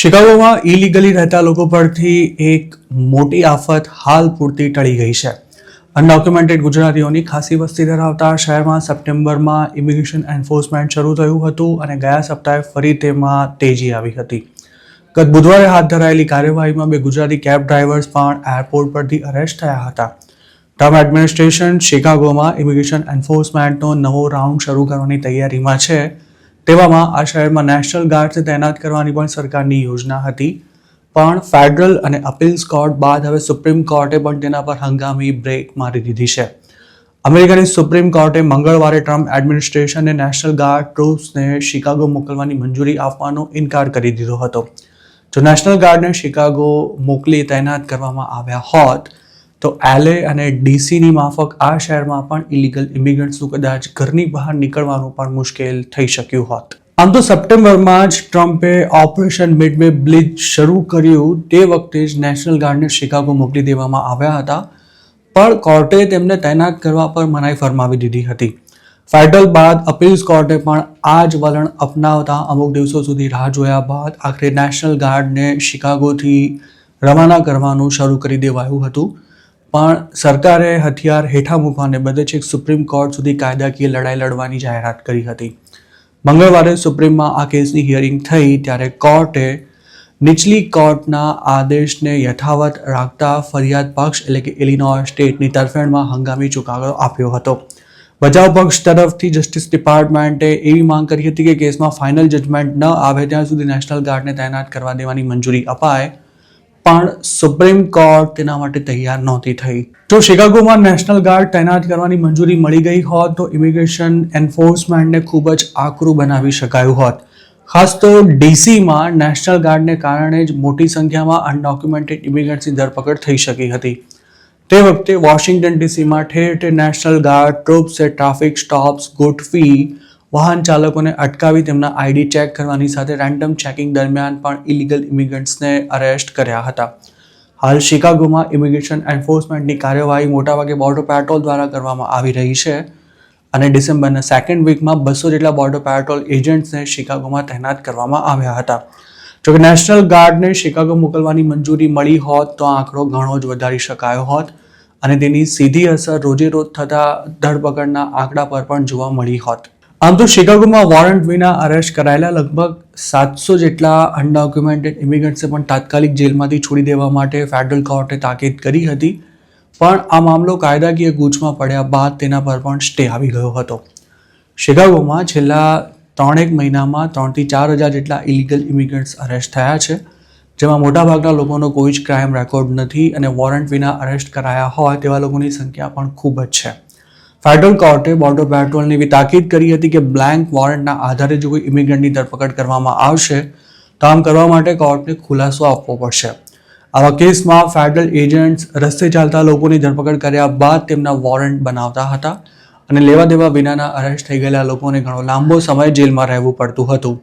શિકાગોમાં illegally રહેતા લોકો પરથી એક મોટી આફત હાલ પૂરતી ટળી ગઈ છે. અનડોક્યુમેન્ટેડ ગુજરાતીઓની ખાસી વસ્તી ધરાવતા શહેરમાં સપ્ટેમ્બરમાં ઇમિગ્રેશન એન્ફોર્સમેન્ટ શરૂ થયું હતું અને ગયા સપ્તાહે ફરી તેમાં તેજી આવી હતી. ગત બુધવારે હાથ ધરાયેલી કાર્યવાહીમાં બે ગુજરાતી કેબ ડ્રાઈવર્સ પણ એરપોર્ટ પરથી અરેસ્ટ થયા હતા. ટ્રમ્પ એડમિનિસ્ટ્રેશન શિકાગોમાં ઇમિગ્રેશન એન્ફોર્સમેન્ટનો નવો રાઉન્ડ શરૂ કરવાની તૈયારીમાં છે. તેવામાં આ શહેરમાં નેશનલ ગાર્ડ્સને તૈનાત કરવાની પણ સરકારની યોજના હતી, પણ ફેડરલ અને અપીલ્સ કોર્ટ બાદ હવે સુપ્રીમ કોર્ટે પણ તેના પર હંગામી બ્રેક મારી દીધી છે. અમેરિકાની સુપ્રીમ કોર્ટે મંગળવારે ટ્રમ્પ એડમિનિસ્ટ્રેશનને નેશનલ ગાર્ડ ટ્રુપ્સને શિકાગો મોકલવાની મંજૂરી આપવાનો ઇનકાર કરી દીધો હતો. જો નેશનલ ગાર્ડને શિકાગો મોકલી તૈનાત કરવામાં આવ્યા હોત તો LA અને DCની માફક આ શહેરમાં પણ ઇલીગલ ઇમિગ્રન્ટ્સનું કદાચ ઘરની બહાર નીકળવાનું પણ મુશ્કેલ થઈ શક્યું હોત. આમ તો સપ્ટેમ્બરમાં જ ટ્રમ્પે ઓપરેશન મિડવે બ્લિચ શરૂ કર્યું તે વખતે જ નેશનલ ગાર્ડને શિકાગો મોકલી દેવામાં આવ્યા હતા, પણ કોર્ટે તેમને તૈનાત કરવા પર મનાઈ ફરમાવી દીધી હતી. ફેડરલ બાદ અપીલ્સ કોર્ટે પણ આ જ વલણ અપનાવતા અમુક દિવસો સુધી રાહ જોયા બાદ આખરે નેશનલ ગાર્ડને શિકાગોથી રવાના કરવાનું શરૂ કરી દેવાયું હતું. પણ સરકારે હથિયાર હેઠા મૂકવાને બદલે છેક સુપ્રીમ કોર્ટ સુધી કાયદાકીય લડાઈ લડવાની જાહેરાત કરી હતી. મંગળવારે સુપ્રીમમાં આ કેસની હિયરિંગ થઈ ત્યારે કોર્ટે નીચલી કોર્ટના આદેશને યથાવત રાખતા ફરિયાદ પક્ષ એટલે કે ઇલિનોય સ્ટેટની તરફેણમાં હંગામી ચુકાદો આપ્યો હતો. બચાવ પક્ષ તરફથી જસ્ટિસ ડિપાર્ટમેન્ટે એવી માંગ કરી હતી કે કેસમાં ફાઇનલ જજમેન્ટ ન આવે ત્યાં સુધી નેશનલ ગાર્ડને તૈનાત કરવા દેવાની મંજૂરી અપાય, પણ સુપ્રીમ કોર્ટ તેના માટે તૈયાર નહોતી થઈ. જો શિકાગોમાં નેશનલ ગાર્ડ તૈનાત કરવાની મંજૂરી મળી ગઈ હોત તો ઇમિગ્રેશન એન્ફોર્સમેન્ટને ખૂબ જ આકરું બનાવી શકાયું હોત. ખાસ તો DCમાં નેશનલ ગાર્ડને કારણે જ મોટી સંખ્યામાં અનડોક્યુમેન્ટેડ ઇમિગ્રન્ટ્સની ધરપકડ થઈ શકી હતી. તે વખતે વોશિંગ્ટન DCમાં ઠેર ઠેર નેશનલ ગાર્ડ ટ્રુપ્સે ટ્રાફિક સ્ટોપ્સ ગોઠવી વાહન ચાલકોને અટકાવી તેમના ID ચેક કરવાની સાથે રેન્ડમ ચેકિંગ દરમિયાન પણ ઇલીગલ ઇમિગ્રન્ટ્સને અરેસ્ટ કર્યા હતા. હાલ શિકાગોમાં ઇમિગ્રેશન એન્ફોર્સમેન્ટની કાર્યવાહી મોટાભાગે બોર્ડર પેટ્રોલ દ્વારા કરવામાં આવી રહી છે અને ડિસેમ્બરના સેકન્ડ વીકમાં 200 જેટલા બોર્ડર પેટ્રોલ એજન્ટ્સને શિકાગોમાં તૈનાત કરવામાં આવ્યા હતા. જોકે નેશનલ ગાર્ડને શિકાગો મોકલવાની મંજૂરી મળી હોત તો આ આંકડો ઘણો જ વધારી શકાયો હોત અને તેની સીધી અસર રોજે રોજ થતા ધરપકડના આંકડા પર પણ જોવા મળી હોત. આમ તો શિકાગોમાં વોરંટ વિના અરેસ્ટ કરાયેલા લગભગ 700 જેટલા અનડોક્યુમેન્ટેડ ઇમિગ્રન્ટ્સને પણ તાત્કાલિક જેલમાંથી છોડી દેવા માટે ફેડરલ કોર્ટે તાકીદ કરી હતી, પણ આ મામલો કાયદાકીય ગૂંચમાં પડ્યા બાદ તેના પર પણ સ્ટે આવી ગયો હતો. શિકાગોમાં છેલ્લા 3 મહિનામાં 3 થી 4 હજાર જેટલા ઇલીગલ ઇમિગ્રન્ટ્સ અરેસ્ટ થયા છે, જેમાં મોટાભાગના લોકોનો કોઈ જ ક્રાઇમ રેકોર્ડ નથી અને વોરંટ વિના અરેસ્ટ કરાયા હોય તેવા લોકોની સંખ્યા પણ ખૂબ જ છે. ફેડરલ કોર્ટે બોર્ડર પેટ્રોલને એવી તાકીદ કરી હતી કે બ્લેન્ક વોરંટના આધારે જો કોઈ ઇમિગ્રન્ટની ધરપકડ કરવામાં આવશે તો આમ કરવા માટે કોર્ટને ખુલાસો આપવો પડશે. આવા કેસમાં ફેડરલ એજન્ટ્સ રસ્તે ચાલતા લોકોની ધરપકડ કર્યા બાદ તેમના વોરંટ બનાવતા હતા અને લેવા દેવા વિનાના અરેસ્ટ થઈ ગયેલા લોકોને ઘણો લાંબો સમય જેલમાં રહેવું પડતું હતું.